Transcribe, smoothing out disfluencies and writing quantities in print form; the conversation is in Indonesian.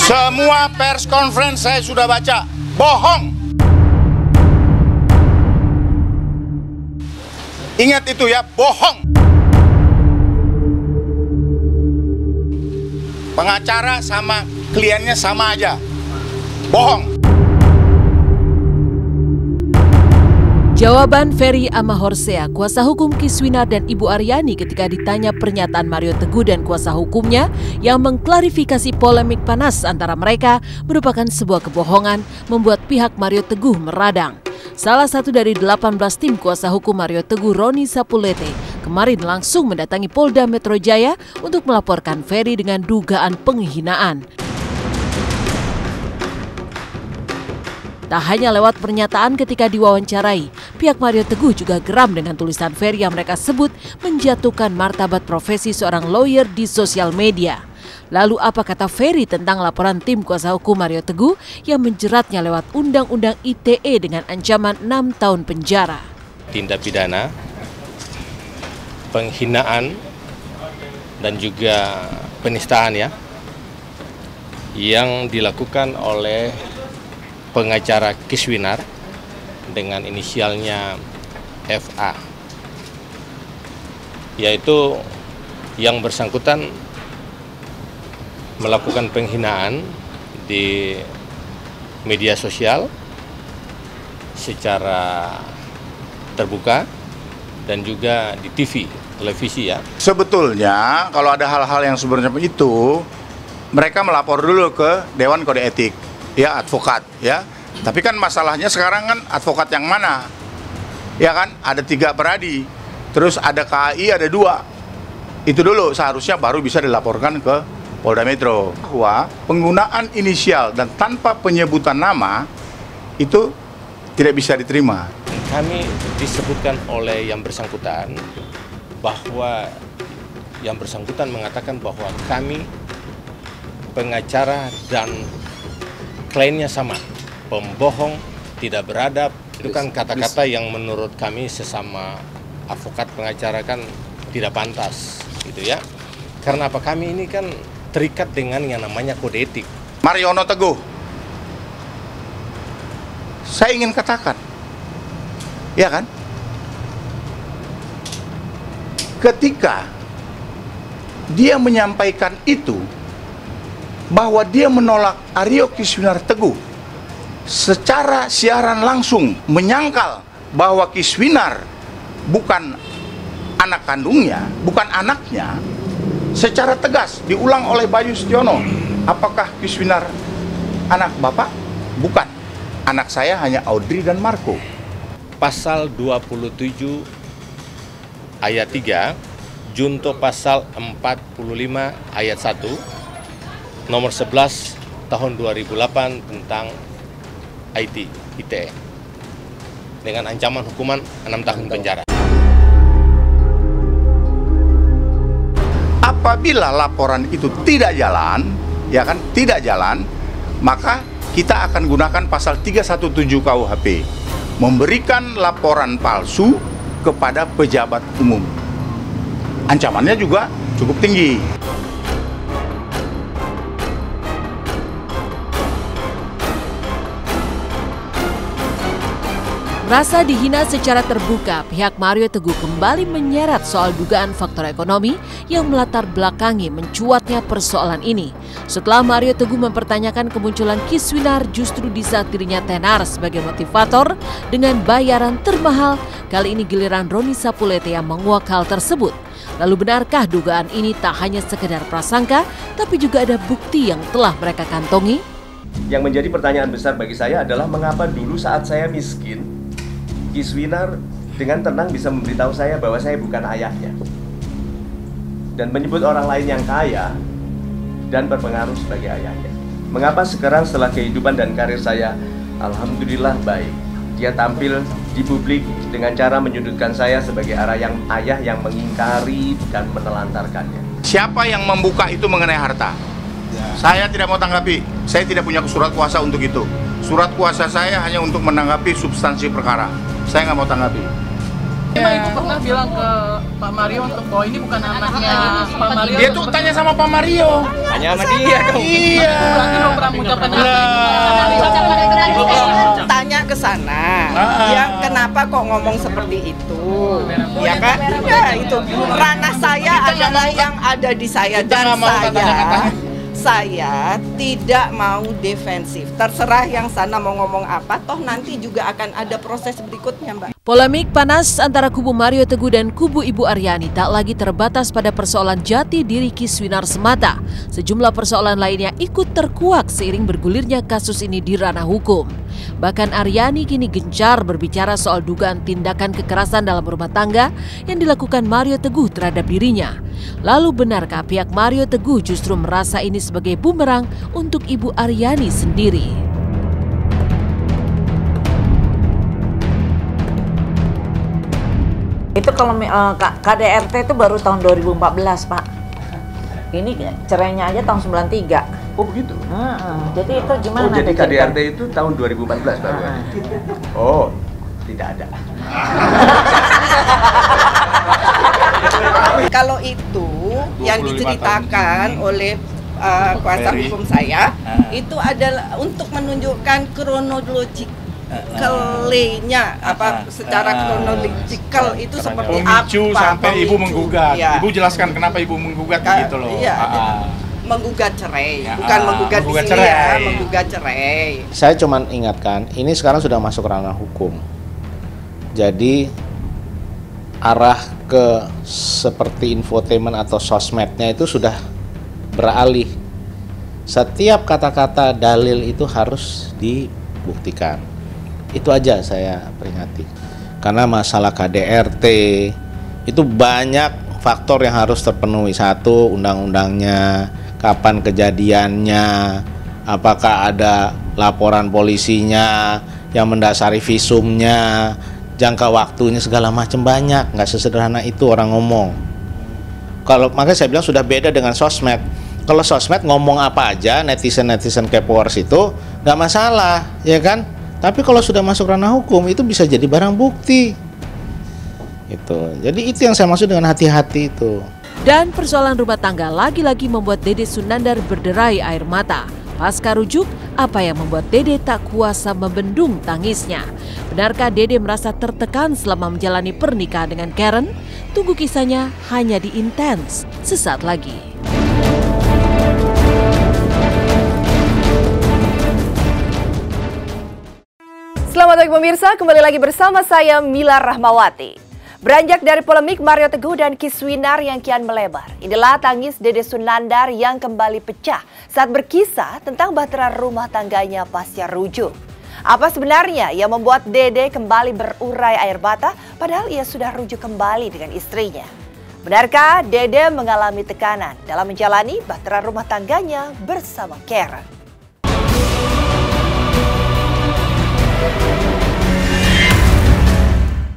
Semua pers conference saya sudah baca, bohong. Ingat itu ya, bohong. Pengacara sama kliennya sama aja, bohong. Jawaban Ferry Amahorsea, kuasa hukum Kiswinar dan Ibu Aryani ketika ditanya pernyataan Mario Teguh dan kuasa hukumnya yang mengklarifikasi polemik panas antara mereka merupakan sebuah kebohongan, membuat pihak Mario Teguh meradang. Salah satu dari 18 tim kuasa hukum Mario Teguh, Roni Sapulete, kemarin langsung mendatangi Polda Metro Jaya untuk melaporkan Ferry dengan dugaan penghinaan. Tak hanya lewat pernyataan ketika diwawancarai, pihak Mario Teguh juga geram dengan tulisan Ferry yang mereka sebut menjatuhkan martabat profesi seorang lawyer di sosial media. Lalu apa kata Ferry tentang laporan tim kuasa hukum Mario Teguh yang menjeratnya lewat Undang-Undang ITE dengan ancaman 6 tahun penjara? Tindak pidana, penghinaan, dan juga penistaan ya, yang dilakukan oleh pengacara Kiswinar dengan inisialnya FA, yaitu yang bersangkutan melakukan penghinaan di media sosial secara terbuka dan juga di TV, televisi ya. Sebetulnya kalau ada hal-hal yang sebenarnya itu, mereka melapor dulu ke Dewan Kode Etik, ya advokat ya. Tapi kan masalahnya sekarang kan advokat yang mana? Ya kan, ada 3 peradi, terus ada KAI ada 2. Itu dulu seharusnya baru bisa dilaporkan ke Polda Metro. Bahwa penggunaan inisial dan tanpa penyebutan nama itu tidak bisa diterima. Kami disebutkan oleh yang bersangkutan bahwa yang bersangkutan mengatakan bahwa kami pengacara dan kliennya sama, pembohong, tidak beradab. Itu kan kata-kata yang menurut kami sesama advokat pengacara kan tidak pantas gitu ya. Karena apa, kami ini kan terikat dengan yang namanya kode etik. Mario Teguh, saya ingin katakan, ya kan, ketika dia menyampaikan itu, bahwa dia menolak Aryo Kiswinar Teguh secara siaran langsung, menyangkal bahwa Kiswinar bukan anak kandungnya, bukan anaknya, secara tegas diulang oleh Bayu Setiono. Apakah Kiswinar anak bapak? Bukan. Anak saya hanya Audrey dan Marco. Pasal 27 ayat 3, junto pasal 45 ayat 1, nomor 11 tahun 2008 tentang ITE dengan ancaman hukuman 6 tahun penjara. Apabila laporan itu tidak jalan, ya kan, tidak jalan, maka kita akan gunakan pasal 317 KUHP, memberikan laporan palsu kepada pejabat umum. Ancamannya juga cukup tinggi. Rasa dihina secara terbuka, pihak Mario Teguh kembali menyeret soal dugaan faktor ekonomi yang melatar belakangi mencuatnya persoalan ini. Setelah Mario Teguh mempertanyakan kemunculan Kiswinar justru di saat dirinya tenar sebagai motivator dengan bayaran termahal, kali ini giliran Roni Sapulete yang menguak hal tersebut. Lalu benarkah dugaan ini tak hanya sekedar prasangka, tapi juga ada bukti yang telah mereka kantongi? Yang menjadi pertanyaan besar bagi saya adalah mengapa dulu saat saya miskin, Kiswinar dengan tenang bisa memberitahu saya bahwa saya bukan ayahnya dan menyebut orang lain yang kaya dan berpengaruh sebagai ayahnya. Mengapa sekarang setelah kehidupan dan karir saya alhamdulillah baik, dia tampil di publik dengan cara menyudutkan saya sebagai ayah yang mengingkari dan menelantarkannya. Siapa yang membuka itu mengenai harta? Saya tidak mau tanggapi. Saya tidak punya surat kuasa untuk itu. Surat kuasa saya hanya untuk menanggapi substansi perkara. Saya nggak mau tanggapi. Emang Ibu pernah bilang ke Pak Mario untuk bahwa ini bukan anaknya Pak Mario? Dia tuh tanya sama Pak Mario. Hanya sama dia dong. Iya. Berarti lo pernah mengucapkan Tanya ke sana, ya kenapa kok ngomong seperti itu, ya kan? Ya itu ranah saya adalah yang ada di saya dan saya tidak mau defensif. Terserah yang sana mau ngomong apa, toh nanti juga akan ada proses berikutnya, Mbak. Polemik panas antara kubu Mario Teguh dan kubu Ibu Aryani tak lagi terbatas pada persoalan jati diri Kiswinar semata. Sejumlah persoalan lainnya ikut terkuak seiring bergulirnya kasus ini di ranah hukum. Bahkan Aryani kini gencar berbicara soal dugaan tindakan kekerasan dalam rumah tangga yang dilakukan Mario Teguh terhadap dirinya. Lalu benarkah pihak Mario Teguh justru merasa ini sebagai bumerang untuk Ibu Aryani sendiri? Itu kalau KDRT itu baru tahun 2014, Pak. Ini cerainya aja tahun 93. Oh begitu? Jadi itu gimana? Oh jadi KDRT itu tahun 2014 baru ada? Oh, tidak ada. Kalau itu yang diceritakan oleh kuasa hukum saya, itu adalah untuk menunjukkan kronologi kelenya secara kronologikal itu seperti Pemicu apa sampai Ibu menggugat. Ya. Ibu jelaskan kenapa Ibu menggugat gitu loh. Iya, menggugat cerai, bukan menggugat di sini ya, menggugat cerai. Saya cuma ingatkan, ini sekarang sudah masuk ranah hukum. Jadi arah ke seperti infotainment atau sosmednya itu sudah beralih. Setiap kata-kata dalil itu harus dibuktikan. Itu aja saya peringati. Karena masalah KDRT itu banyak faktor yang harus terpenuhi. Satu, undang-undangnya, kapan kejadiannya, apakah ada laporan polisinya yang mendasari visumnya, jangka waktunya, segala macam banyak. Nggak sesederhana itu orang ngomong. Makanya saya bilang sudah beda dengan sosmed. Kalau sosmed ngomong apa aja, netizen kepoers itu nggak masalah, ya kan? Tapi kalau sudah masuk ranah hukum itu bisa jadi barang bukti. Jadi itu yang saya maksud dengan hati-hati itu. Dan persoalan rumah tangga lagi-lagi membuat Dede Sunandar berderai air mata. Pasca rujuk, apa yang membuat Dede tak kuasa membendung tangisnya? Benarkah Dede merasa tertekan selama menjalani pernikahan dengan Karen? Tunggu kisahnya hanya di Intens sesaat lagi. Selamat pagi pemirsa, kembali lagi bersama saya Mila Rahmawati. Beranjak dari polemik Mario Teguh dan Kiswinar yang kian melebar, inilah tangis Dede Sunandar yang kembali pecah saat berkisah tentang bahtera rumah tangganya pasca rujuk. Apa sebenarnya yang membuat Dede kembali berurai air mata padahal ia sudah rujuk kembali dengan istrinya? Benarkah Dede mengalami tekanan dalam menjalani bahtera rumah tangganya bersama Karen?